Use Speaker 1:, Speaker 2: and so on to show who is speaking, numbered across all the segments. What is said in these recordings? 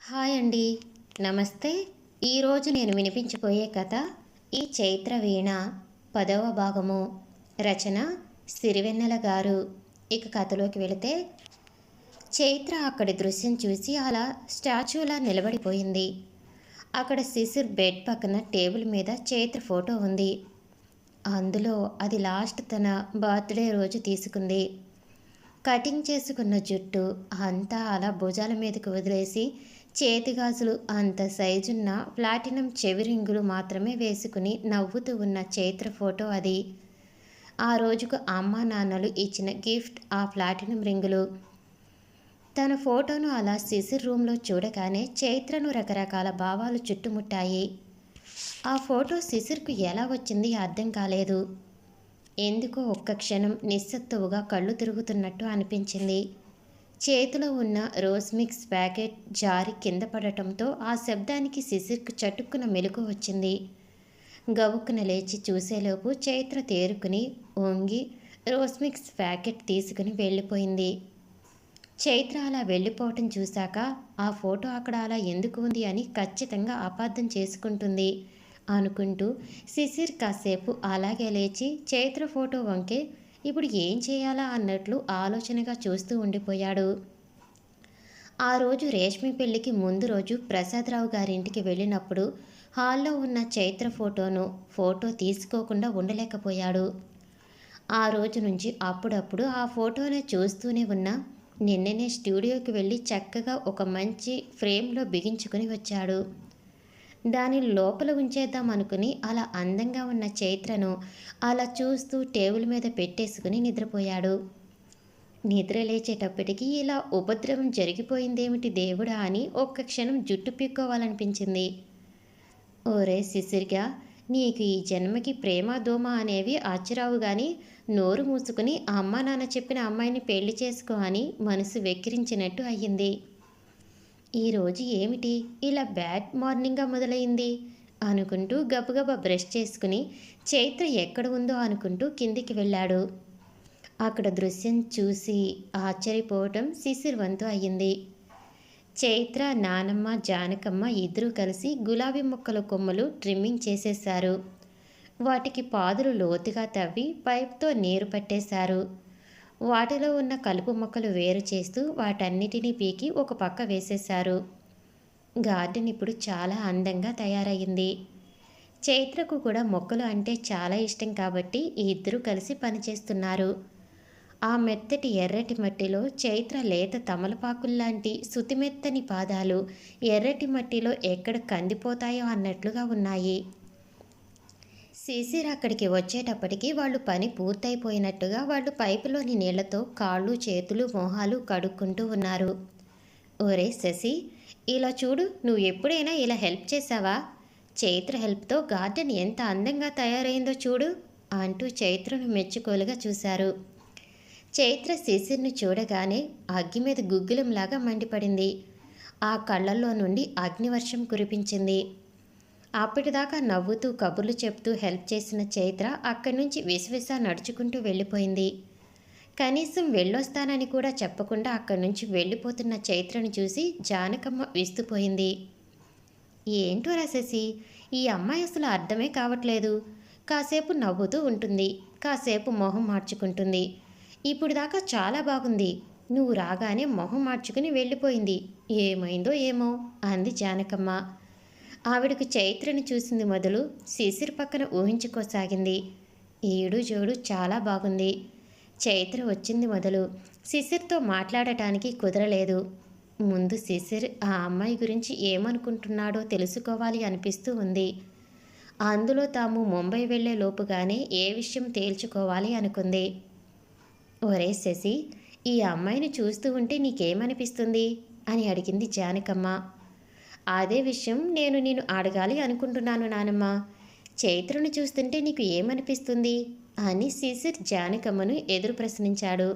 Speaker 1: Hi అండి. నమస్తే. ఈరోజు నేను వినిపించబోయే కథ ఈ చైత్ర వీణ 10వ భాగము. రచన సిరివెన్నెల గారు. ఇక కథలోకి వెళితే, చైత్ర అక్కడి దృశ్యం చూసి అలా స్టాచ్యూలా నిలబడిపోయింది. అక్కడ శిశిర్ బెడ్ పక్కన టేబుల్ మీద చైత్ర ఫోటో ఉంది. అందులో అది లాస్ట్ తన బర్త్డే రోజు తీసుకుంది. కటింగ్ చేసుకున్న జుట్టు అంతా అలా భుజాల మీదకు వదిలేసి చేతిగాజులు అంత సైజున్న ప్లాటినం చెవి రింగులు మాత్రమే వేసుకుని నవ్వుతూ ఉన్న చైత్ర ఫోటో అది. ఆ రోజుకు అమ్మా నాన్నలు ఇచ్చిన గిఫ్ట్ ఆ ప్లాటినం రింగులు. తన ఫోటోను అలా శిశిర్ రూమ్లో చూడగానే చైత్రను రకరకాల భావాలు చుట్టుముట్టాయి. ఆ ఫోటో శిశిర్కు ఎలా వచ్చింది అర్థం కాలేదు. ఎందుకో ఒక్క క్షణం నిస్సత్తువుగా కళ్ళు తిరుగుతున్నట్టు అనిపించింది. చేతిలో ఉన్న రోజ్ మిక్స్ ప్యాకెట్ జారి కింద పడటంతో ఆ శబ్దానికి శిశిర్కు చటుక్కున మెలకు వచ్చింది. గవుక్కున లేచి చూసేలోపు చైత్ర తేరుకుని వంగి రోజ్ మిక్స్ ప్యాకెట్ తీసుకుని వెళ్ళిపోయింది. చైత్ర అలా వెళ్ళిపోవటం చూశాక ఆ ఫోటో అక్కడ అలా ఎందుకు ఉంది అని ఖచ్చితంగా అపార్థం చేసుకుంటుంది అనుకుంటూ శిశిర్ కాసేపు అలాగే లేచి చైత్ర ఫోటో వంకే ఇప్పుడు ఏం చేయాలా అన్నట్లు ఆలోచనగా చూస్తూ ఉండిపోయాడు. ఆ రోజు రేష్మి పెళ్లికి ముందు రోజు ప్రసాదరావు గారింటికి వెళ్ళినప్పుడు హాల్లో ఉన్న చైత్ర ఫోటో తీసుకోకుండా ఉండలేకపోయాడు. ఆ రోజు నుంచి అప్పుడప్పుడు ఆ ఫోటోనే చూస్తూనే ఉన్నా నిన్ననే స్టూడియోకి వెళ్ళి చక్కగా ఒక మంచి ఫ్రేమ్లో బిగించుకుని వచ్చాడు. దాని లోపల ఉంచేద్దాం అనుకుని అలా అందంగా ఉన్న చైత్రను అలా చూస్తూ టేబుల్ మీద పెట్టేసుకుని నిద్రపోయాడు. నిద్ర లేచేటప్పటికి ఇలా ఉపద్రవం జరిగిపోయిందేమిటి దేవుడా అని ఒక్క క్షణం జుట్టు పీక్కోవాలనిపించింది. ఓరే శిశిర్గా, నీకు ఈ జన్మకి ప్రేమ దోమ అనేవి ఆచిరావు గాని నోరు మూసుకుని అమ్మా నాన్న చెప్పిన అమ్మాయిని పెళ్లి చేసుకో అని మనసు వెక్కిరించినట్టు అయ్యింది. ఈరోజు ఏమిటి ఇలా బ్యాడ్ మార్నింగ్గా మొదలైంది అనుకుంటూ గబగబా బ్రష్ చేసుకుని చైత్ర ఎక్కడ ఉందో అనుకుంటూ కిందికి వెళ్ళాడు. అక్కడ దృశ్యం చూసి ఆశ్చర్యపోవటం శిశిర్ వంతు అయ్యింది. చైత్ర, నానమ్మ, జానకమ్మ ఇద్దరూ కలిసి గులాబీ మొక్కల కొమ్మలు ట్రిమ్మింగ్ చేసేశారు. వాటికి పాదులు లోతుగా తవ్వి పైప్తో నీరు పట్టేశారు. వాటిలో ఉన్న కలుపు మొక్కలు వేరు చేస్తూ వాటన్నిటినీ పీకి ఒక పక్క వేసేశారు. గార్డెన్ ఇప్పుడు చాలా అందంగా తయారయ్యింది. చైత్రకు కూడా మొక్కలు అంటే చాలా ఇష్టం కాబట్టి ఇద్దరూ కలిసి పనిచేస్తున్నారు. ఆ మెత్తటి ఎర్రటి మట్టిలో చైత్ర లేత తమలపాకుల్లాంటి సుతిమెత్తని పాదాలు ఎర్రటి మట్టిలో ఎక్కడ కందిపోతాయో అన్నట్లుగా ఉన్నాయి. శిశిర్ అక్కడికి వచ్చేటప్పటికి వాళ్ళు పని పూర్తయిపోయినట్టుగా వాళ్ళు పైపులోని నీళ్లతో కాళ్ళు, చేతులు, మొహాలు కడుక్కుంటూ ఉన్నారు. ఓరే శశి, ఇలా చూడు, నువ్వు ఎప్పుడైనా ఇలా హెల్ప్ చేశావా? చైత్ర హెల్ప్తో గార్డెన్ ఎంత అందంగా తయారైందో చూడు అంటూ చైత్రను మెచ్చుకోలుగా చూశారు. చైత్ర శిశిర్ను చూడగానే అగ్గి మీద గుగ్గిలంలాగా మండిపడింది. ఆ కళ్ళల్లో నుండి అగ్నివర్షం కురిపించింది. అప్పటిదాకా నవ్వుతూ కబుర్లు చెప్తూ హెల్ప్ చేసిన చైత్ర అక్కడి నుంచి విసవిస నడుచుకుంటూ వెళ్ళిపోయింది. కనీసం వెళ్ళొస్తానని కూడా చెప్పకుండా అక్కడి నుంచి వెళ్ళిపోతున్న చైత్రను చూసి జానకమ్మ విస్తుపోయింది. ఏంటో రశసి, ఈ అమ్మాయి అసలు అర్థమే కావట్లేదు. కాసేపు నవ్వుతూ ఉంటుంది, కాసేపు మొహం మార్చుకుంటుంది. ఇప్పుడు దాకా చాలా బాగుంది, నువ్వు రాగానే మొహం మార్చుకుని వెళ్ళిపోయింది. ఏమైందో ఏమో అంది జానకమ్మ. ఆవిడకు చైత్రను చూసింది మొదలు శిశిర్ పక్కన ఊహించుకోసాగింది. ఈడు జోడు చాలా బాగుంది. చైత్ర వచ్చింది మొదలు శిశిర్తో మాట్లాడటానికి కుదరలేదు. ముందు శిశిర్ ఆ అమ్మాయి గురించి ఏమనుకుంటున్నాడో తెలుసుకోవాలి అనిపిస్తూ ఉంది. అందులో తాము ముంబై వెళ్లే లోపుగానే ఏ విషయం తేల్చుకోవాలి అనుకుంది. ఒరే శశి, ఈ అమ్మాయిని చూస్తూ ఉంటే నీకేమనిపిస్తుంది అని అడిగింది జానకమ్మ. అదే విషయం నేను అడగాలి అనుకుంటున్నాను నానమ్మ. చైత్రను చూస్తుంటే నీకు ఏమనిపిస్తుంది అని శిశిర్ జానకమ్మను ఎదురు ప్రశ్నించాడు.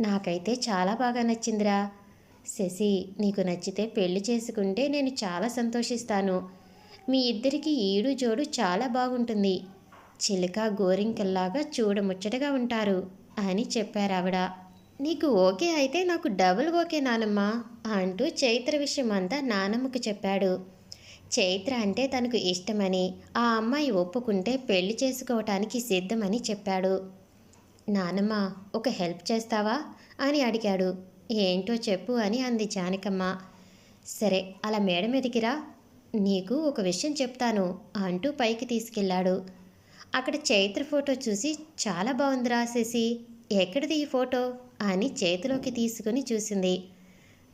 Speaker 1: నాకైతే చాలా బాగా నచ్చిందిరా. శశి, నీకు నచ్చితే పెళ్లి చేసుకుంటే నేను చాలా సంతోషిస్తాను. మీ ఇద్దరికి ఈడు జోడు చాలా బాగుంటుంది. చిలుక గోరింకల్లాగా చూడముచ్చటగా ఉంటారు అని చెప్పారావిడ. నీకు ఓకే అయితే నాకు డబుల్ ఓకే నానమ్మ అంటూ చైత్ర విషయం అంతా నానమ్మకు చెప్పాడు. చైత్ర అంటే తనకు ఇష్టమని, ఆ అమ్మాయి ఒప్పుకుంటే పెళ్లి చేసుకోవటానికి సిద్ధమని చెప్పాడు. నానమ్మ, ఒక హెల్ప్ చేస్తావా అని అడిగాడు. ఏంటో చెప్పు అని అంది జానకమ్మ. సరే, అలా మేడ మీదకి రా, నీకు ఒక విషయం చెప్తాను అంటూ పైకి తీసుకెళ్ళాడు. అక్కడ చైత్ర ఫోటో చూసి చాలా బాగుందిరా శశి, ఎక్కడిది ఈ ఫోటో అని చేతిలోకి తీసుకుని చూసింది.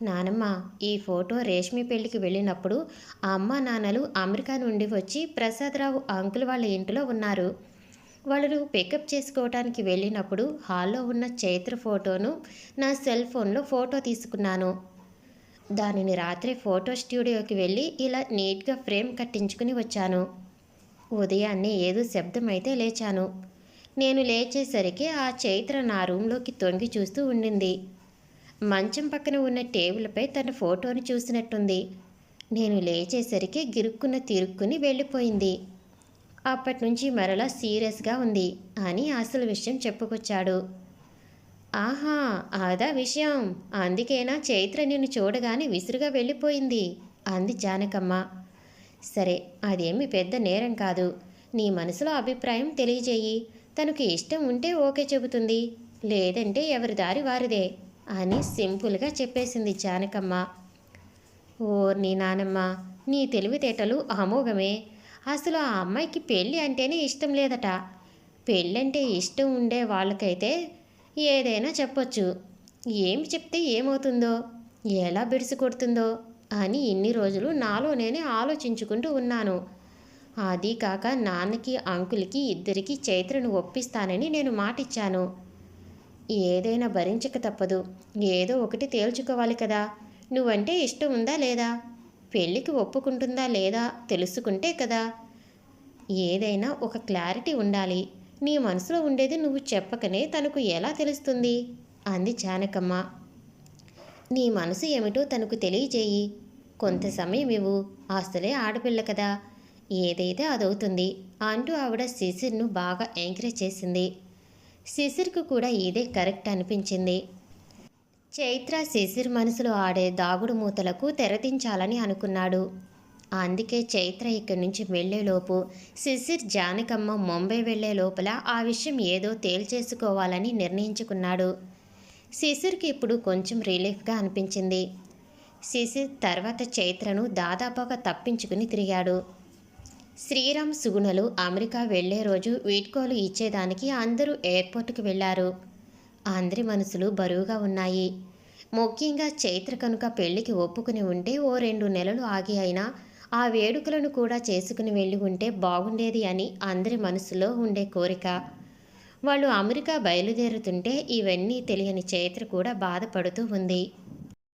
Speaker 1: నానమ్మ, ఈ ఫోటో రేష్మి పెళ్లికి వెళ్ళినప్పుడు అమ్మ నాన్నలు అమెరికా నుండి వచ్చి ప్రసాదరావు అంకుల్ వాళ్ళ ఇంటిలో ఉన్నారు. వాళ్ళు పికప్ చేసుకోవడానికి వెళ్ళినప్పుడు హాల్లో ఉన్న చైత్ర ఫోటోను నా సెల్ ఫోన్లో ఫోటో తీసుకున్నాను. దానిని రాత్రి ఫోటో స్టూడియోకి వెళ్ళి ఇలా నీట్గా ఫ్రేమ్ కట్టించుకుని వచ్చాను. ఉదయాన్నే ఏదో శబ్దం అయితే లేచాను. నేను లేచేసరికి ఆ చైత్ర నా రూంలోకి తొంగి చూస్తూ ఉండింది. మంచం పక్కన ఉన్న టేబుల్పై తన ఫోటోని చూసినట్టుంది. నేను లేచేసరికి గిరుక్కున తిరుక్కుని వెళ్ళిపోయింది. అప్పటి నుంచి మరలా సీరియస్గా ఉంది అని అసలు విషయం చెప్పుకొచ్చాడు. ఆహా, అదా విషయం, అందుకేనా చైత్ర నిన్ను చూడగానే విసురుగా వెళ్ళిపోయింది అంది జానకమ్మ. సరే, అదేమి పెద్ద నేరం కాదు. నీ మనసులో అభిప్రాయం తెలియజేయి. తనకు ఇష్టం ఉంటే ఓకే చెబుతుంది, లేదంటే ఎవరి దారి వారిదే అని సింపుల్గా చెప్పేసింది జానకమ్మ. ఓ నీ నానమ్మ, నీ తెలివితేటలు అమోఘమే. అసలు ఆ అమ్మాయికి పెళ్ళి అంటేనే ఇష్టం లేదట. పెళ్ళంటే ఇష్టం ఉండే వాళ్ళకైతే ఏదైనా చెప్పొచ్చు. ఏమి చెప్తే ఏమవుతుందో, ఎలా బిడిసి కొడుతుందో అని ఇన్ని రోజులు నాలో నేనే ఆలోచించుకుంటూ ఉన్నాను. అది కాక నాన్నకి అంకుల్కి ఇద్దరికీ చైత్రను ఒప్పిస్తానని నేను మాటిచ్చాను. ఏదైనా భరించక తప్పదు. ఏదో ఒకటి తేల్చుకోవాలి కదా. నువ్వంటే ఇష్టం ఉందా లేదా, పెళ్ళికి ఒప్పుకుంటుందా లేదా తెలుసుకుంటే కదా ఏదైనా ఒక క్లారిటీ ఉండాలి. నీ మనసులో ఉండేది నువ్వు చెప్పకనే తనకు ఎలా తెలుస్తుంది అంది జానకమ్మ. నీ మనసు ఏమిటో తనకు తెలియజేయి. కొంత సమయం ఇవ్వు. అసలే ఆడపిల్ల కదా, ఏదైతే అదవుతుంది అంటూ ఆవిడ శిశిర్ను బాగా ఎంకరేజ్ చేసింది. శిశిర్కు కూడా ఇదే కరెక్ట్ అనిపించింది. చైత్ర శిశిర్ మనసులో ఆడే దాగుడు మూతలకు తెరదించాలని అనుకున్నాడు. అందుకే చైత్ర ఇక్కడి నుంచి వెళ్లేలోపు శిశిర్ జానకమ్మ ముంబై వెళ్లే లోపల ఆ విషయం ఏదో తేల్చేసుకోవాలని నిర్ణయించుకున్నాడు. శిశిర్కి ఇప్పుడు కొంచెం రిలీఫ్గా అనిపించింది. శిశిర్ తర్వాత చైత్రను దాదాపుగా తప్పించుకుని తిరిగాడు. శ్రీరామ్ సుగుణలు అమెరికా వెళ్లే రోజు వీడ్కోలు ఇచ్చేదానికి అందరూ ఎయిర్పోర్టుకు వెళ్లారు. అందరి మనసులు బరువుగా ఉన్నాయి. ముఖ్యంగా చైత్ర కనుక పెళ్లికి ఒప్పుకుని ఉంటే ఓ 2 నెలలు ఆగి అయినా ఆ వేడుకలను కూడా చేసుకుని వెళ్ళి ఉంటే బాగుండేది అని అందరి మనసులో ఉండే కోరిక. వాళ్ళు అమెరికా బయలుదేరుతుంటే ఇవన్నీ తెలియని చైత్ర కూడా బాధపడుతూ ఉంది.